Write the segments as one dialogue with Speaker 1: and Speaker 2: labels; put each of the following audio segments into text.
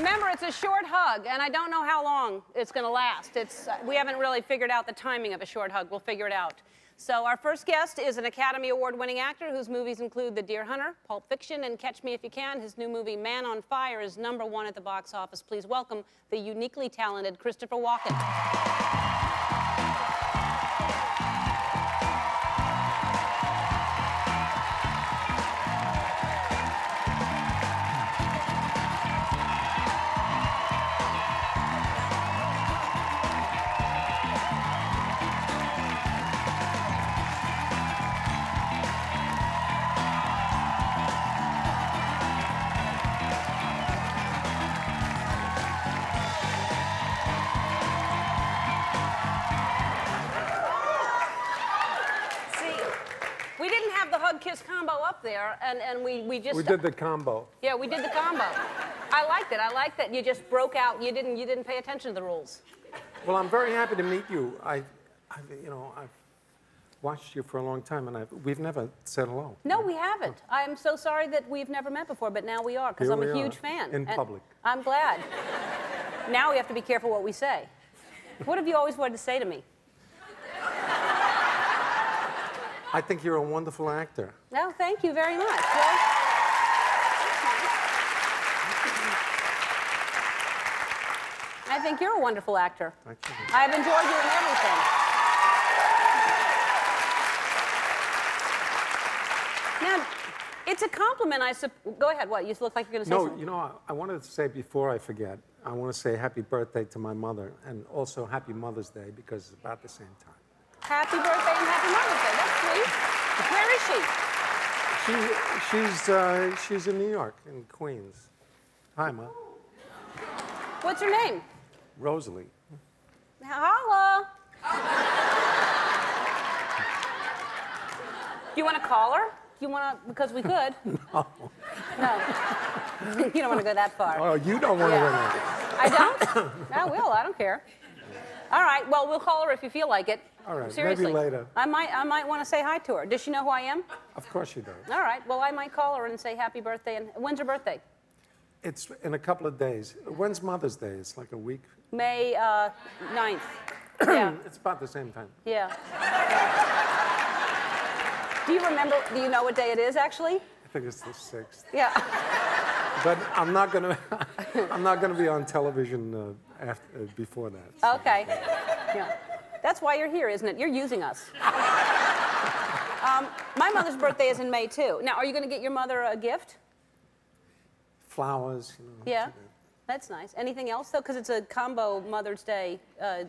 Speaker 1: Remember, it's a short hug, and I don't know how long it's going to last. We haven't really figured out the timing of a short hug. We'll figure it out. So our first guest is an Academy Award-winning actor whose movies include The Deer Hunter, Pulp Fiction, and Catch Me If You Can. His new movie, Man on Fire, is #1 at the box office. Please welcome the uniquely talented Christopher Walken. We didn't have the hug-kiss combo up there, and we just...
Speaker 2: We did the combo.
Speaker 1: Yeah, we did the combo. I liked it. I liked that you just broke out. You didn't pay attention to the rules.
Speaker 2: Well, I'm very happy to meet you. I've watched you for a long time, and we've never said hello.
Speaker 1: No, we haven't. I'm so sorry that we've never met before, but now we are, because I'm a huge fan.
Speaker 2: In public.
Speaker 1: I'm glad. Now we have to be careful what we say. What have you always wanted to say to me?
Speaker 2: I think you're a wonderful actor.
Speaker 1: No, thank you very much. Well, I think you're a wonderful actor.
Speaker 2: Thank you.
Speaker 1: I've enjoyed you in everything. Now, it's a compliment, Go ahead, what? You look like you're going to say something.
Speaker 2: No, you know, I wanted to say before I forget, I want to say happy birthday to my mother, and also happy Mother's Day, because it's about the same time.
Speaker 1: Happy birthday and happy Mother's Day. That's sweet. Where is she?
Speaker 2: She's in New York, in Queens. Hi, Ma.
Speaker 1: What's her name?
Speaker 2: Rosalie.
Speaker 1: Holla. You want to call her? You want to, because we could.
Speaker 2: No.
Speaker 1: No. You don't want to go that far.
Speaker 2: Oh, you don't want to win it.
Speaker 1: I don't? I will. I don't care. All right. Well, we'll call her if you feel like it.
Speaker 2: All right.
Speaker 1: Seriously.
Speaker 2: Maybe later.
Speaker 1: I might want to say hi to her. Does she know who I am?
Speaker 2: Of course she does.
Speaker 1: All right. Well, I might call her and say happy birthday. And when's her birthday?
Speaker 2: It's in a couple of days. When's Mother's Day? It's like a week.
Speaker 1: May 9th. Yeah.
Speaker 2: It's about the same time.
Speaker 1: Yeah. Do you remember? Do you know what day it is, actually?
Speaker 2: I think it's the 6th.
Speaker 1: Yeah.
Speaker 2: But I'm not gonna be on television before that. So.
Speaker 1: Okay. Yeah. That's why you're here, isn't it? You're using us. My mother's birthday is in May, too. Now, are you going to get your mother a gift?
Speaker 2: Flowers, you know.
Speaker 1: Yeah. That's nice. Anything else, though? Because it's a combo Mother's Day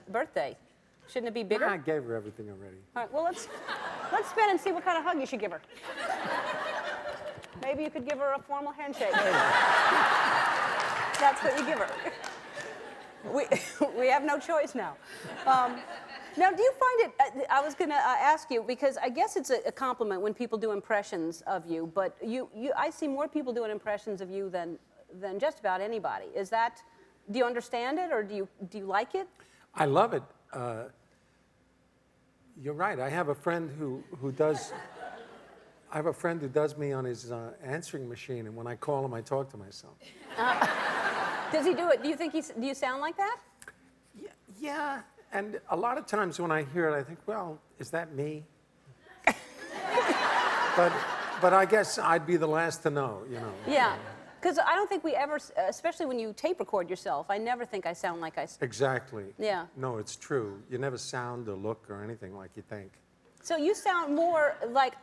Speaker 1: birthday. Shouldn't it be bigger?
Speaker 2: I gave her everything already.
Speaker 1: All right. Well, let's spin and see what kind of hug you should give her. Maybe you could give her a formal handshake. That's what you give her. We have no choice now. Now, do you find it, I was going to ask you, because I guess it's a compliment when people do impressions of you, but I see more people doing impressions of you than just about anybody. Is that, do you understand it, or do you like it?
Speaker 2: I love it. You're right. I have a friend who does me on his answering machine, and when I call him, I talk to myself.
Speaker 1: Does he do it? Do you think do you sound like that?
Speaker 2: Yeah. And a lot of times when I hear it, I think, well, is that me? but I guess I'd be the last to know, you know.
Speaker 1: Yeah. Because I don't think we ever, especially when you tape record yourself, I never think I sound like I...
Speaker 2: Exactly.
Speaker 1: Yeah.
Speaker 2: No, it's true. You never sound or look or anything like you think.
Speaker 1: So you sound more like,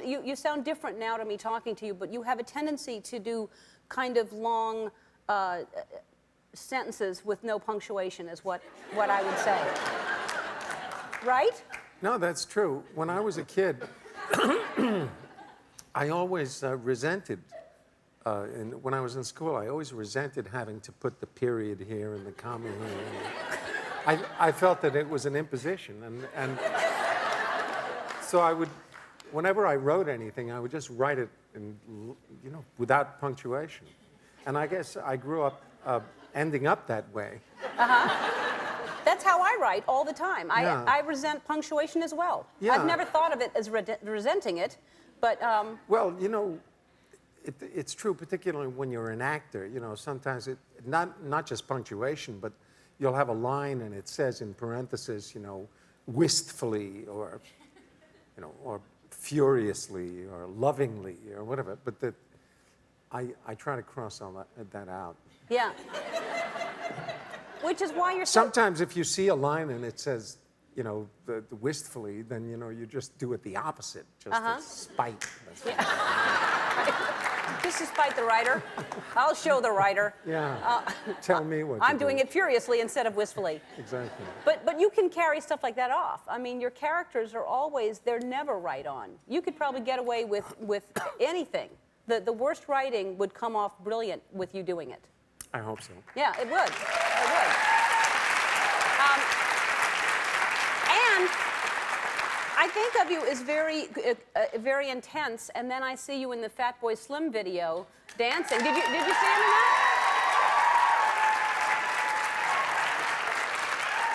Speaker 1: you sound different now to me talking to you, but you have a tendency to do kind of long sentences with no punctuation is what I would say. Right?
Speaker 2: No, that's true. When I was a kid, I always resented, when I was in school, I always resented having to put the period here and the comma here. I felt that it was an imposition, and so I would, whenever I wrote anything, I would just write it, without punctuation. And I guess I grew up ending up that way.
Speaker 1: That's how I write all the time.
Speaker 2: Yeah.
Speaker 1: I resent punctuation as well.
Speaker 2: Yeah.
Speaker 1: I've never thought of it as resenting it, but...
Speaker 2: Well, it's true, particularly when you're an actor. You know, sometimes not just punctuation, but you'll have a line and it says in parentheses, you know, wistfully or, you know, or furiously or lovingly or whatever. But I try to cross all that out.
Speaker 1: Yeah. Which is why you're
Speaker 2: Sometimes if you see a line and it says, you know, the wistfully, then, you know, you just do it the opposite, just to spite.
Speaker 1: Just to spite the writer. I'll show the writer.
Speaker 2: Yeah. Tell me what
Speaker 1: I'm doing it furiously instead of wistfully.
Speaker 2: Exactly.
Speaker 1: But you can carry stuff like that off. I mean, your characters are always, they're never right on. You could probably get away with anything. The worst writing would come off brilliant with you doing it.
Speaker 2: I hope so.
Speaker 1: Yeah, it would. It would. And I think of you as very intense, and then I see you in the Fat Boy Slim video dancing. Did you see him in that?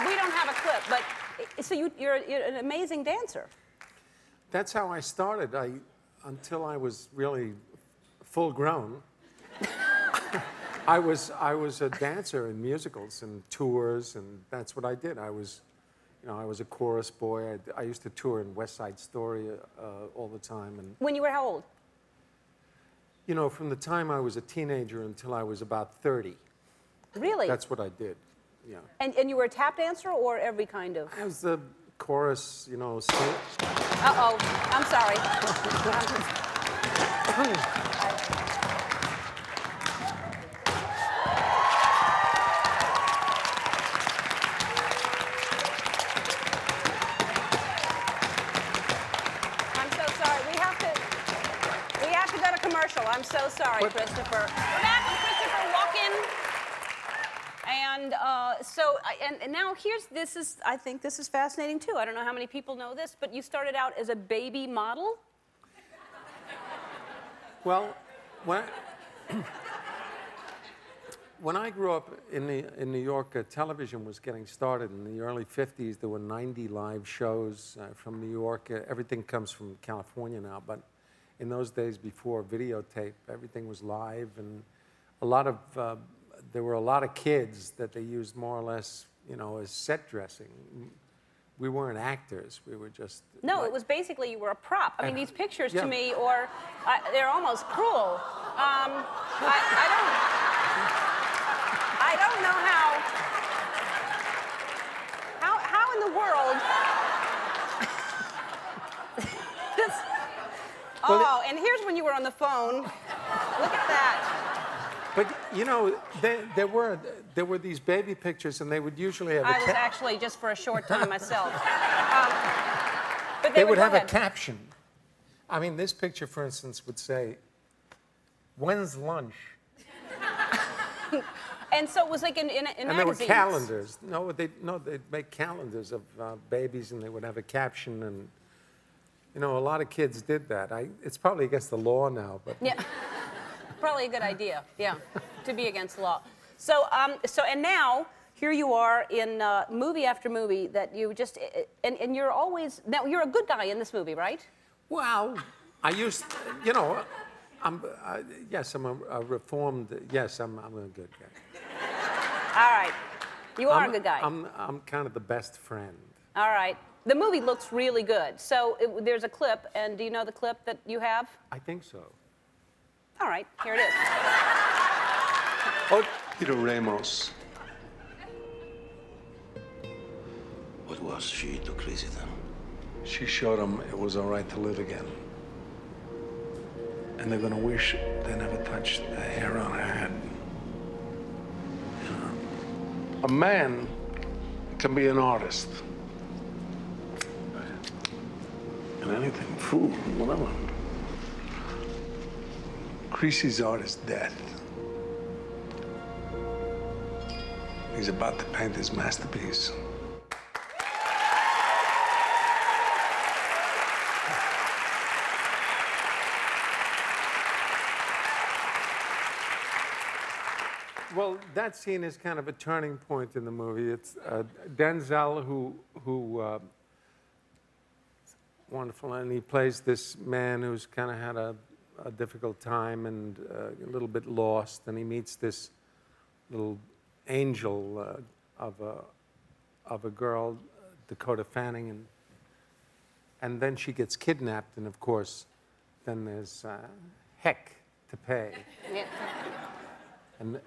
Speaker 1: We don't have a clip, but so you're an amazing dancer.
Speaker 2: That's how I started. Until I was really full grown. I was a dancer in musicals and tours, and that's what I did. I was a chorus boy. I used to tour in West Side Story all the time. And
Speaker 1: when you were how old?
Speaker 2: You know, from the time I was a teenager until I was about 30.
Speaker 1: Really?
Speaker 2: That's what I did. Yeah.
Speaker 1: And you were a tap dancer or every kind of?
Speaker 2: I was the chorus, you know.
Speaker 1: Uh-oh, I'm sorry. I'm so sorry, Christopher. We're back with Christopher Walken. And and now I think this is fascinating too. I don't know how many people know this, but you started out as a baby model?
Speaker 2: Well, when I grew up in New York, television was getting started in the early 50s. There were 90 live shows from New York. Everything comes from California now, but in those days before videotape, everything was live, and there were a lot of kids that they used more or less, you know, as set dressing. We weren't actors. We were just...
Speaker 1: No, it was basically you were a prop. I mean, these pictures to me, they're almost cruel. I don't know how in the world... Oh, and here's when you were on the phone. Look at that.
Speaker 2: But you know, there were these baby pictures, and they would usually have.
Speaker 1: I was actually just for a short time myself. But
Speaker 2: they would have a caption. I mean, this picture, for instance, would say, "When's lunch?"
Speaker 1: And so it was like in magazines.
Speaker 2: And there were calendars. They'd make calendars of babies, and they would have a caption and. You know, a lot of kids did that. It's probably against the law now, but...
Speaker 1: Yeah, probably a good idea, yeah, to be against the law. So and now, here you are in movie after movie that you just... And you're always... Now, you're a good guy in this movie, right?
Speaker 2: Well, you know, yes, I'm a reformed... Yes, I'm a good guy.
Speaker 1: All right. You are a good guy.
Speaker 2: I'm kind of the best friend.
Speaker 1: All right. The movie looks really good. So there's a clip, and do you know the clip that you have?
Speaker 2: I think so.
Speaker 1: All right, here it is.
Speaker 3: Oh, Peter Ramos.
Speaker 4: What was she to crazy then?
Speaker 3: She showed them it was all right to live again. And they're gonna wish they never touched the hair on her head. You know? A man can be an artist. And anything, food, whatever. Creasy's art is death. He's about to paint his masterpiece.
Speaker 2: Well, that scene is kind of a turning point in the movie. It's Denzel who wonderful, and he plays this man who's kind of had a difficult time and a little bit lost, and he meets this little angel of a girl, Dakota Fanning, and then she gets kidnapped, and of course, then there's heck to pay.
Speaker 1: Yeah.
Speaker 2: And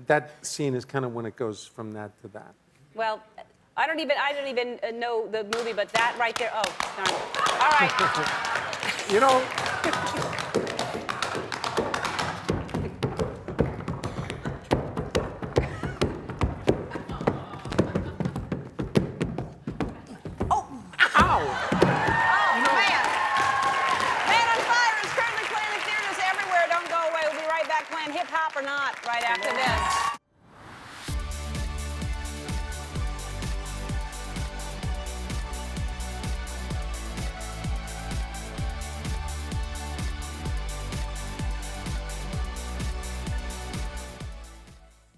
Speaker 2: that scene is kind of when it goes from that to that.
Speaker 1: Well, I don't even know the movie, but that right there. Oh, darn. All right.
Speaker 2: You know,
Speaker 1: Oh,
Speaker 2: ow!
Speaker 1: man. Man on Fire is currently playing in theaters everywhere. Don't go away. We'll be right back playing hip hop or not right after this.